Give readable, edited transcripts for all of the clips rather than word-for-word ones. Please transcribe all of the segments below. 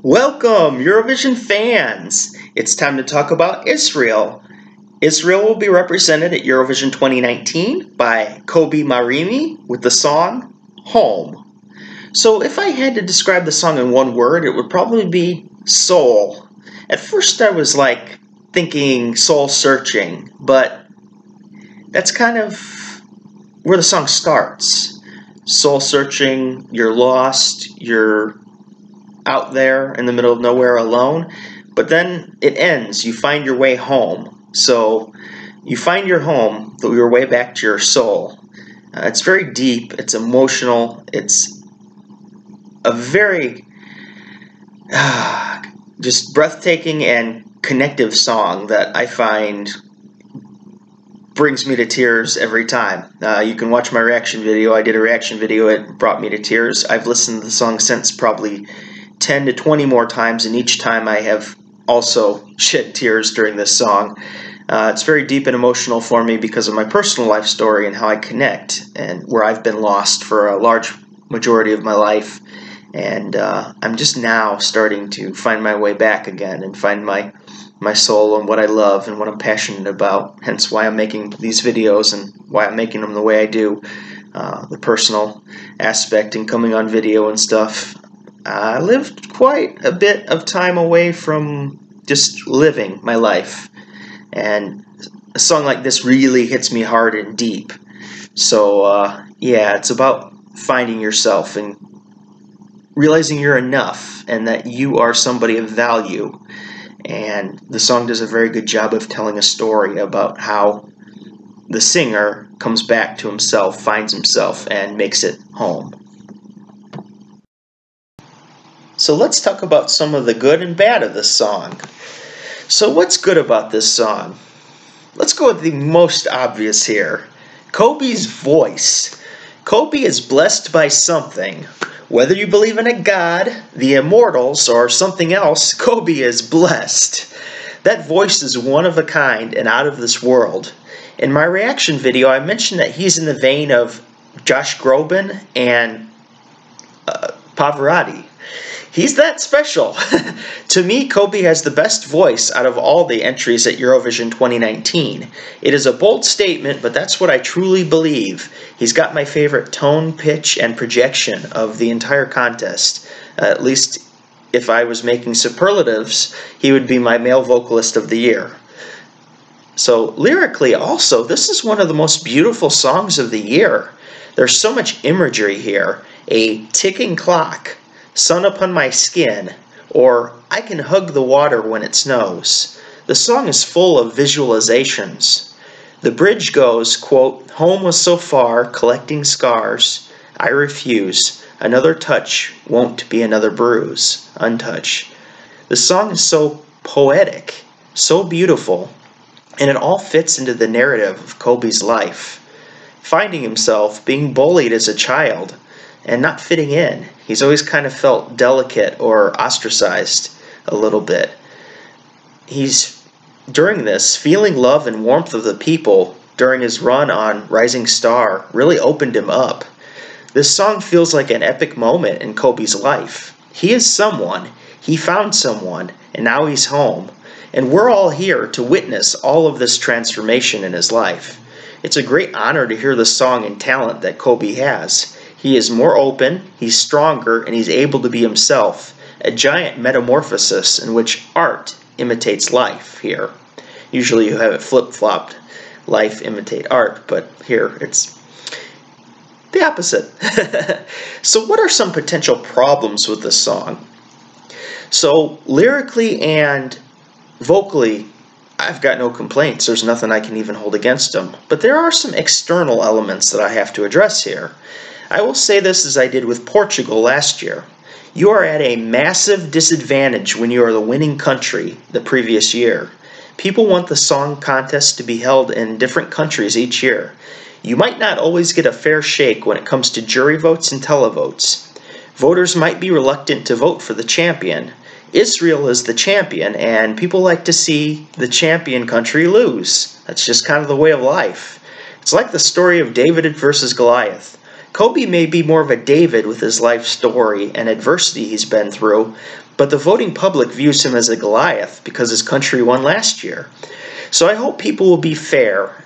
Welcome, Eurovision fans! It's time to talk about Israel. Israel will be represented at Eurovision 2019 by Kobi Marimi with the song Home. So if I had to describe the song in one word, it would probably be soul. At first I was thinking soul searching, but that's kind of where the song starts. Soul searching, you're lost, you're out there in the middle of nowhere alone, but then it ends. You find your way home. So you find your home, your way back to your soul. It's very deep, it's emotional, it's a very just breathtaking and connective song that I find brings me to tears every time. You can watch my reaction video. I did a reaction video, it brought me to tears. I've listened to the song since probably 10 to 20 more times, and each time I have also shed tears during this song. It's very deep and emotional for me because of my personal life story and how I connect, and where I've been lost for a large majority of my life, and I'm just now starting to find my way back again and find my soul and what I love and what I'm passionate about, hence why I'm making these videos and why I'm making them the way I do. The personal aspect and coming on video and stuff. I lived quite a bit of time away from just living my life, and a song like this really hits me hard and deep. So yeah, it's about finding yourself and realizing you're enough and that you are somebody of value. And the song does a very good job of telling a story about how the singer comes back to himself, finds himself, and makes it home. So let's talk about some of the good and bad of this song. So what's good about this song? Let's go with the most obvious here. Kobi's voice. Kobi is blessed by something. Whether you believe in a god, the immortals, or something else, Kobi is blessed. That voice is one of a kind and out of this world. In my reaction video, I mentioned that he's in the vein of Josh Groban and Pavarotti. He's that special. To me, Kobi has the best voice out of all the entries at Eurovision 2019. It is a bold statement, but that's what I truly believe. He's got my favorite tone, pitch, and projection of the entire contest. At least if I was making superlatives, he would be my male vocalist of the year. So lyrically also, this is one of the most beautiful songs of the year. There's so much imagery here. A ticking clock, sun upon my skin, or I can hug the water when it snows. The song is full of visualizations. The bridge goes, quote, "Home was so far, collecting scars. I refuse. Another touch won't be another bruise. Untouched." The song is so poetic, so beautiful, and it all fits into the narrative of Kobi's life. Finding himself, being bullied as a child, and not fitting in. He's always kind of felt delicate or ostracized a little bit. He's, during this, feeling love and warmth of the people during his run on Rising Star really opened him up. This song feels like an epic moment in Kobi's life. He is someone, he found someone, and now he's home. And we're all here to witness all of this transformation in his life. It's a great honor to hear the song and talent that Kobi has. He is more open, he's stronger, and he's able to be himself. A giant metamorphosis in which art imitates life here. Usually you have it flip-flopped, life imitate art, but here it's the opposite. So what are some potential problems with this song? So lyrically and vocally, I've got no complaints. There's nothing I can even hold against them. But there are some external elements that I have to address here. I will say this as I did with Portugal last year. You are at a massive disadvantage when you are the winning country the previous year. People want the song contest to be held in different countries each year. You might not always get a fair shake when it comes to jury votes and televotes. Voters might be reluctant to vote for the champion. Israel is the champion, and people like to see the champion country lose. That's just kind of the way of life. It's like the story of David versus Goliath. Kobi may be more of a David with his life story and adversity he's been through, but the voting public views him as a Goliath because his country won last year. So I hope people will be fair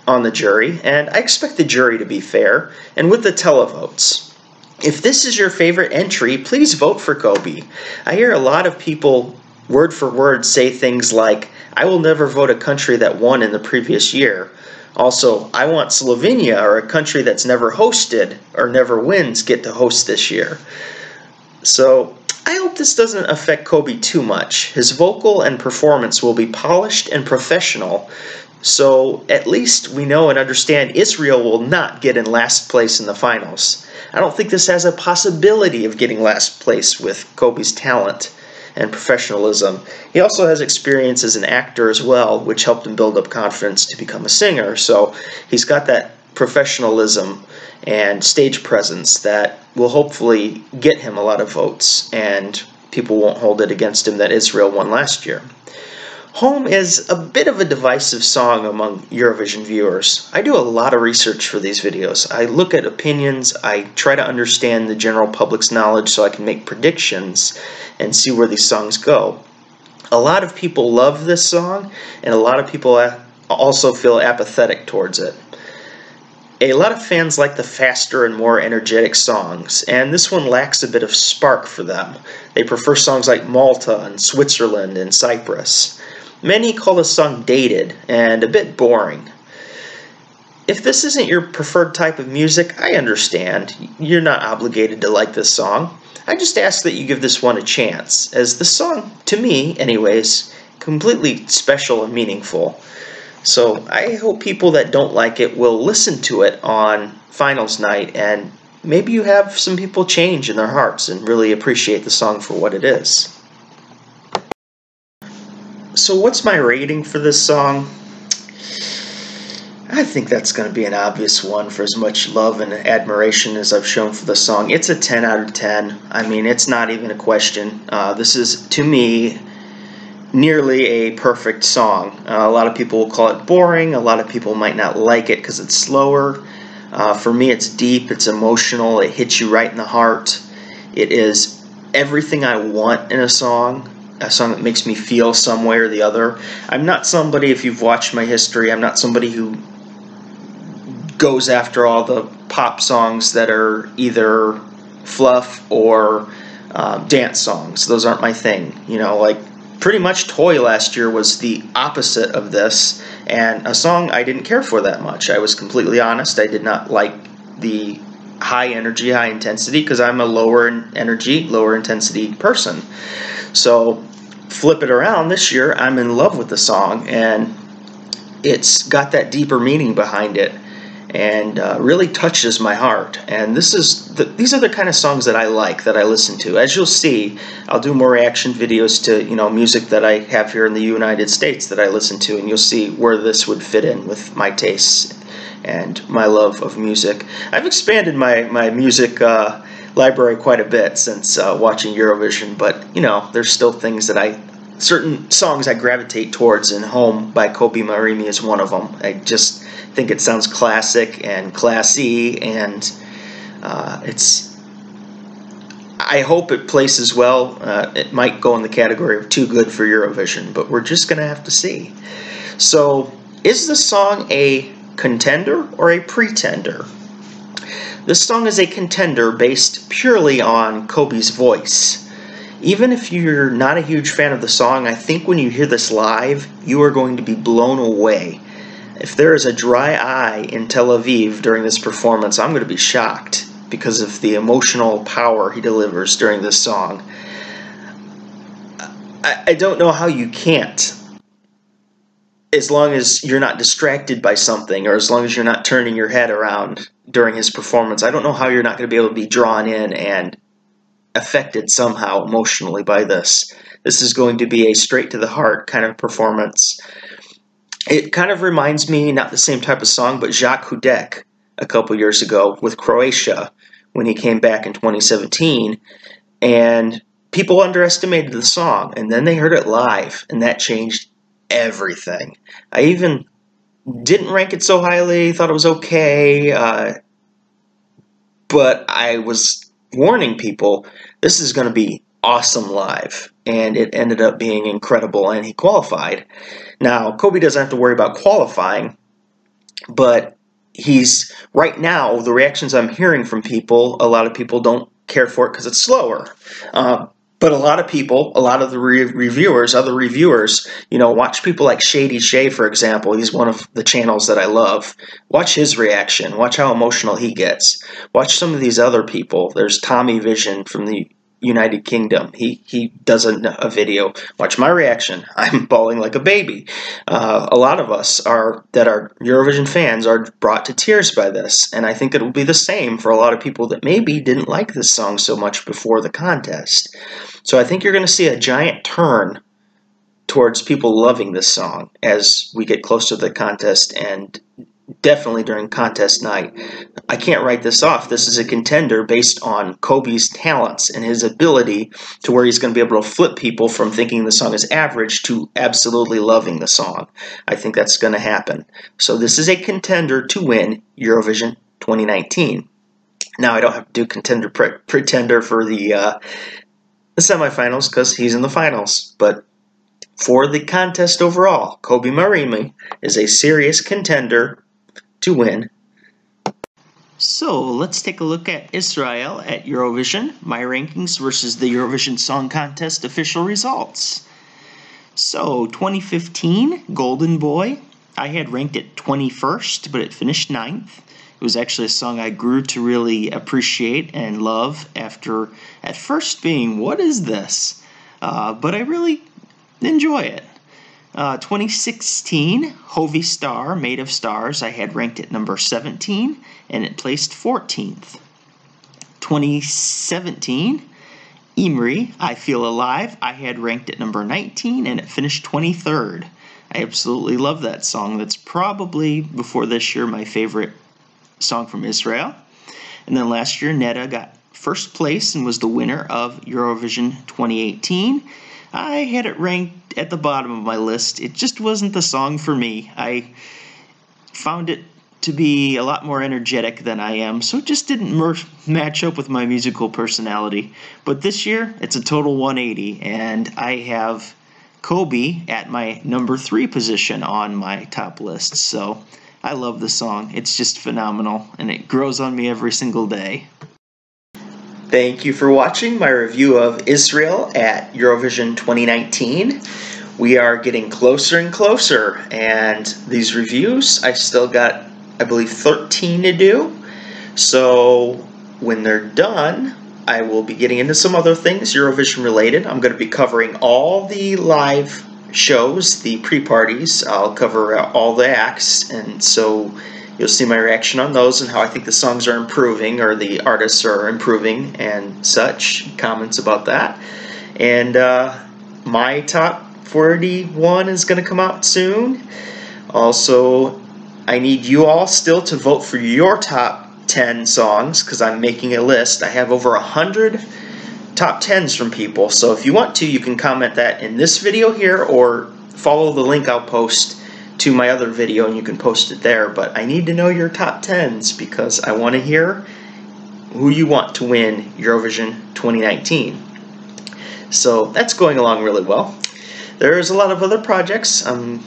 on the jury, and I expect the jury to be fair, and with the televotes. If this is your favorite entry, please vote for Kobi. I hear a lot of people word for word say things like, I will never vote a country that won in the previous year. Also, I want Slovenia, or a country that's never hosted or never wins, get to host this year. So I hope this doesn't affect Kobi too much. His vocal and performance will be polished and professional, so at least we know and understand Israel will not get in last place in the finals. I don't think this has a possibility of getting last place with Kobi's talent and professionalism. He also has experience as an actor as well, which helped him build up confidence to become a singer. So he's got that professionalism and stage presence that will hopefully get him a lot of votes, and people won't hold it against him that Israel won last year. Home is a bit of a divisive song among Eurovision viewers. I do a lot of research for these videos. I look at opinions, I try to understand the general public's knowledge so I can make predictions and see where these songs go. A lot of people love this song, and a lot of people also feel apathetic towards it. A lot of fans like the faster and more energetic songs, and this one lacks a bit of spark for them. They prefer songs like Malta and Switzerland and Cyprus. Many call the song dated and a bit boring. If this isn't your preferred type of music, I understand. You're not obligated to like this song. I just ask that you give this one a chance, as the song, to me anyways, completely special and meaningful. So I hope people that don't like it will listen to it on finals night, and maybe you have some people change in their hearts and really appreciate the song for what it is. So what's my rating for this song? I think that's going to be an obvious one for as much love and admiration as I've shown for the song. It's a 10 out of 10. I mean, it's not even a question. This is, to me, nearly a perfect song. A lot of people will call it boring. A lot of people might not like it because it's slower. For me, it's deep, it's emotional, it hits you right in the heart. It is everything I want in a song that makes me feel some way or the other. I'm not somebody, if you've watched my history, I'm not somebody who goes after all the pop songs that are either fluff or dance songs. Those aren't my thing. You know, like pretty much Toy last year was the opposite of this, and a song I didn't care for that much. I was completely honest. I did not like the high energy, high intensity, because I'm a lower energy, lower intensity person. So flip it around this year, I'm in love with the song, and it's got that deeper meaning behind it, and really touches my heart. And these are the kind of songs that I like, that I listen to. As you'll see, I'll do more reaction videos to music that I have here in the United States that I listen to, and you'll see where this would fit in with my tastes and my love of music. I've expanded my music library quite a bit since watching Eurovision, but there's still things that certain songs I gravitate towards, and Home by Kobi Marimi is one of them. I just think it sounds classic and classy, and I hope it places well. It might go in the category of too good for Eurovision, but we're just gonna have to see. So, is the song a contender or a pretender? This song is a contender based purely on Kobi's voice. Even if you're not a huge fan of the song, I think when you hear this live, you are going to be blown away. If there is a dry eye in Tel Aviv during this performance, I'm going to be shocked because of the emotional power he delivers during this song. I don't know how you can't, as long as you're not distracted by something, or as long as you're not turning your head around during his performance. I don't know how you're not going to be able to be drawn in and affected somehow emotionally by this. This is going to be a straight to the heart kind of performance. It kind of reminds me, not the same type of song, but Jacques Hudek a couple years ago with Croatia when he came back in 2017, and people underestimated the song, and then they heard it live, and that changed everything. I even didn't rank it so highly, thought it was okay, but I was warning people, this is going to be awesome live, and it ended up being incredible, and he qualified. Now, Kobi doesn't have to worry about qualifying, but right now, the reactions I'm hearing from people, a lot of people don't care for it because it's slower. But a lot of people, a lot of the reviewers, other reviewers, watch people like Shady Shay, for example. He's one of the channels that I love. Watch his reaction. Watch how emotional he gets. Watch some of these other people. There's Tommy Vision from the United Kingdom. He does a video. Watch my reaction. I'm bawling like a baby. A lot of us that are Eurovision fans are brought to tears by this, and I think it will be the same for a lot of people that maybe didn't like this song so much before the contest. So I think you're going to see a giant turn towards people loving this song as we get close to the contest, and definitely during contest night. I can't write this off. This is a contender based on Kobi's talents and his ability to where he's going to be able to flip people from thinking the song is average to absolutely loving the song. I think that's going to happen. So this is a contender to win Eurovision 2019. Now I don't have to do contender pretender for the semifinals because he's in the finals, but for the contest overall, Kobi Marimi is a serious contender to win. So let's take a look at Israel at Eurovision, my rankings versus the Eurovision Song Contest official results. So 2015, Golden Boy, I had ranked it 21st, but it finished 9th. It was actually a song I grew to really appreciate and love after at first being, what is this? But I really enjoy it. 2016, Hovey Star, Made of Stars, I had ranked at number 17, and it placed 14th. 2017, Imri, I Feel Alive, I had ranked at number 19, and it finished 23rd. I absolutely love that song. That's probably, before this year, my favorite song from Israel. And then last year, Netta got first place and was the winner of Eurovision 2018. I had it ranked at the bottom of my list. It just wasn't the song for me. I found it to be a lot more energetic than I am, so it just didn't match up with my musical personality. But this year, it's a total 180, and I have Kobi at my number 3 position on my top list. So I love the song. It's just phenomenal, and it grows on me every single day. Thank you for watching my review of Israel at Eurovision 2019. We are getting closer and closer, and these reviews, I still got, I believe, 13 to do. So when they're done, I will be getting into some other things Eurovision related. I'm going to be covering all the live shows, the pre-parties. I'll cover all the acts, and so you'll see my reaction on those and how I think the songs are improving or the artists are improving and such, comments about that. And my top 41 is going to come out soon. Also, I need you all still to vote for your top 10 songs because I'm making a list. I have over 100 top 10s from people, so if you want to, you can comment that in this video here or follow the link I'll post to my other video and you can post it there. But I need to know your top 10s because I want to hear who you want to win Eurovision 2019. So that's going along really well. There's a lot of other projects. I'm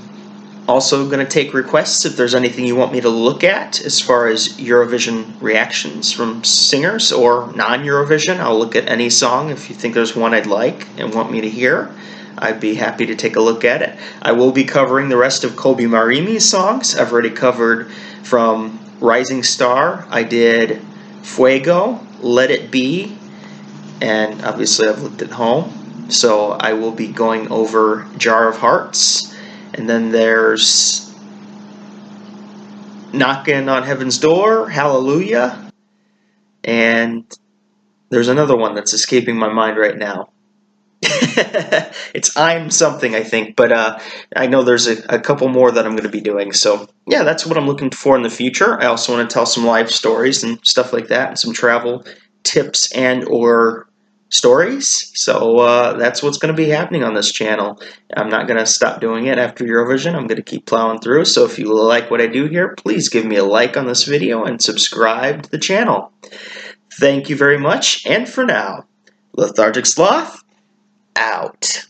also going to take requests if there's anything you want me to look at as far as Eurovision reactions from singers or non-Eurovision. I'll look at any song if you think there's one I'd like and want me to hear. I'd be happy to take a look at it. I will be covering the rest of Kobi Marimi's songs. I've already covered from Rising Star. I did Fuego, Let It Be, and obviously I've looked at Home. So I will be going over Jar of Hearts. And then there's Knocking on Heaven's Door, Hallelujah. And there's another one that's escaping my mind right now. It's I'm something, I think, but I know there's a couple more that I'm going to be doing. So yeah, that's what I'm looking for in the future. I also want to tell some live stories and stuff like that, and some travel tips and or stories. So that's what's going to be happening on this channel. I'm not going to stop doing it after Eurovision. I'm going to keep plowing through. So if you like what I do here, please give me a like on this video and subscribe to the channel. Thank you very much, and for now, Lethargic Sloth out.